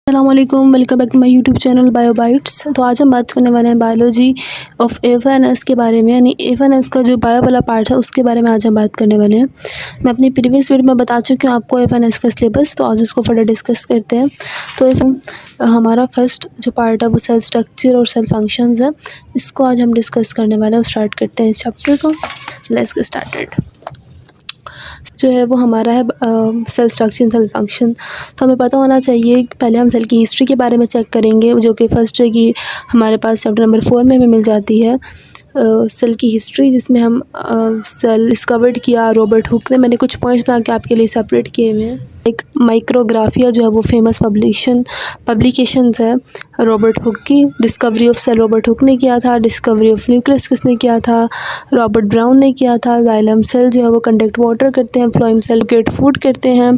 अस्सलामुअलैकुम, welcome back to my YouTube channel Biobytes. तो आज हम बात करने वाले हैं बायोलॉजी ऑफ एफएनएस के बारे में, यानी एफएनएस का जो बायो वाला पार्ट है उसके बारे में आज हम बात करने वाले हैं। मैं अपनी प्रीवियस वीडियो में बता चुकी हूँ आपको एफएनएस का सिलेबस, तो आज उसको फर्दर डिस्कस करते हैं। तो हमारा फर्स्ट जो पार्ट है वो सेल स्ट्रक्चर और सेल फंक्शंस है, इसको आज हम डिस्कस करने वाले हैं। स्टार्ट करते हैं इस चैप्टर को। Let's get started. जो है वो हमारा है सेल स्ट्रक्चर सेल फंक्शन। तो हमें पता होना चाहिए, पहले हम सेल की हिस्ट्री के बारे में चेक करेंगे, जो कि फर्स्ट है कि हमारे पास चैप्टर नंबर 4 में हमें मिल जाती है सेल की हिस्ट्री, जिसमें हम सेल डिस्कवर्ड किया रॉबर्ट हुक ने। मैंने कुछ पॉइंट्स बना के आपके लिए सेपरेट किए हुए हैं। एक माइक्रोग्राफिया जो है वो फेमस पब्लिकेशंस है रॉबर्ट हुक की। Discovery of cell Robert Hooke ने किया था। डिस्कवरी ऑफ न्यूक्लियस किसने किया था? रॉबर्ट ब्राउन ने किया था। जाइलम सेल जो है वो कंडक्ट वाटर करते हैं। फ्लोएम सेल गेट फूड करते हैं।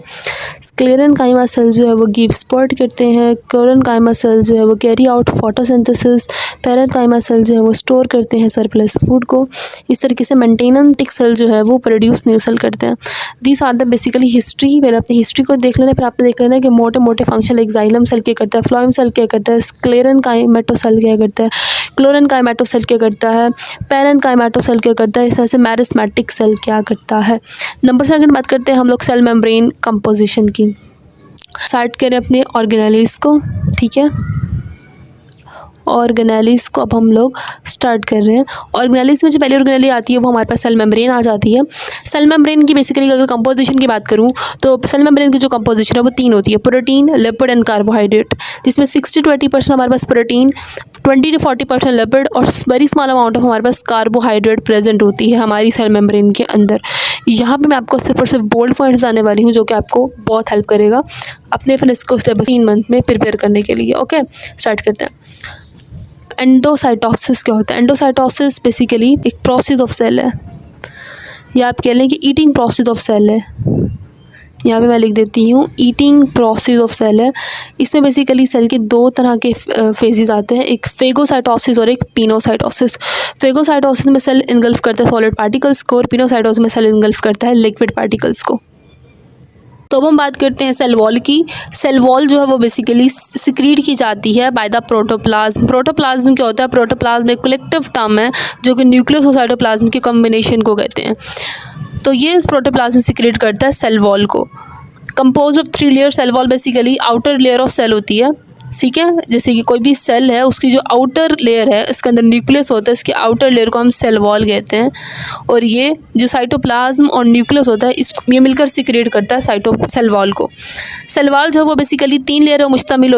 स्क्लेरेनकाइमा सेल जो है वो गिव स्पॉट करते हैं। क्लोरेनकाइमा सेल जो है वो carry out photosynthesis. Parenchyma cell जो है वो स्टोर करते हैं सरप्लस फूड को। इस तरीके से मेंटेनेंटिक सेल जो है वो प्रोड्यूस न्यू सेल करते हैं। These are the basically history. पहले अपनी हिस्ट्री को देख लेना, फिर आपने देख लेना कि मोटे मोटे फंक्शन एक जाइलम सेल क्या करता है, फ्लोएम सेल क्या करता है, स्क्लेरेनकाइमेटोसेल क्या करता है, क्लोरेनकाइमेटोसेल क्या करता है, पैरेनकाइमेटोसेल क्या करता है, इस तरह से मेरिस्मेटिक सेल क्या करता है। नंबर 2 बात करते हैं हम लोग सेल मेम्ब्रेन कंपोजिशन की। स्टार्ट करें अपने ऑर्गेनेलिस को, ठीक है। ऑर्गेनेलिस को अब हम लोग स्टार्ट कर रहे हैं। ऑर्गेनेलिस में जो पहली ऑर्गेनेली आती है वो हमारे पास सेल मेम्ब्रेन आ जाती है। सेल मेम्ब्रेन की बेसिकली अगर कंपोजिशन की बात करूँ तो सेल मेम्ब्रेन की जो कंपोजिशन है वो 3 होती है, प्रोटीन, लिपिड एंड कार्बोहाइड्रेट, जिसमें 60 to 80% हमारे पास प्रोटीन, 20 to 40% लिपिड और वेरी स्मॉल अमाउंट ऑफ हमारे पास कार्बोहाइड्रेट प्रेजेंट होती है हमारी सेल मेम्ब्रेन के अंदर। यहाँ पे मैं आपको सिर्फ और सिर्फ बोल्ड पॉइंट्स आने वाली हूँ, जो कि आपको बहुत हेल्प करेगा अपने फिर इसको सिलेबस 3 मंथ में प्रिपेयर करने के लिए। ओके, स्टार्ट करते हैं। एंडोसाइटोसिस क्या होता है? एंडोसाइटोसिस बेसिकली एक प्रोसेस ऑफ सेल है, या आप कह लें कि ईटिंग प्रोसेस ऑफ सेल है। यहाँ पे मैं लिख देती हूँ ईटिंग प्रोसेस ऑफ सेल है। इसमें बेसिकली सेल के 2 तरह के फेजेस आते हैं, एक फेगोसाइटोसिस और एक पिनोसाइटोसिस। फेगोसाइटोसिस में सेल इनगल्फ करता है सॉलिड पार्टिकल्स को, और पिनोसाइटोसिस में सेल इनगल्फ करता है लिक्विड पार्टिकल्स को। तो अब हम बात करते हैं सेल वॉल की। सेल वॉल जो है वो बेसिकली सिक्रीट की जाती है बाय द प्रोटोप्लाज्म। प्रोटोप्लाज्म क्या होता है? प्रोटोप्लाज्म एक कलेक्टिव टर्म है जो कि न्यूक्लियस और साइटोप्लाज्म के कॉम्बिनेशन को कहते हैं। तो ये इस प्रोटोप्लाज्म सिक्रीट करता है सेल वॉल को। Compose of 3 layer. Cell wall basically outer layer of cell होती है, ठीक है। जैसे कि कोई भी सेल है, उसकी जो आउटर लेयर है, इसके अंदर न्यूक्लियस होता है, इसके आउटर लेयर को हम सेल वॉल कहते हैं। और ये जो साइटोप्लाज्म और न्यूक्लियस होता है, ये मिलकर सिक्रेट करता है सेल वॉल को। सेल वॉल जो है वो बेसिकली 3 लेयर में मुश्तमिल होता है।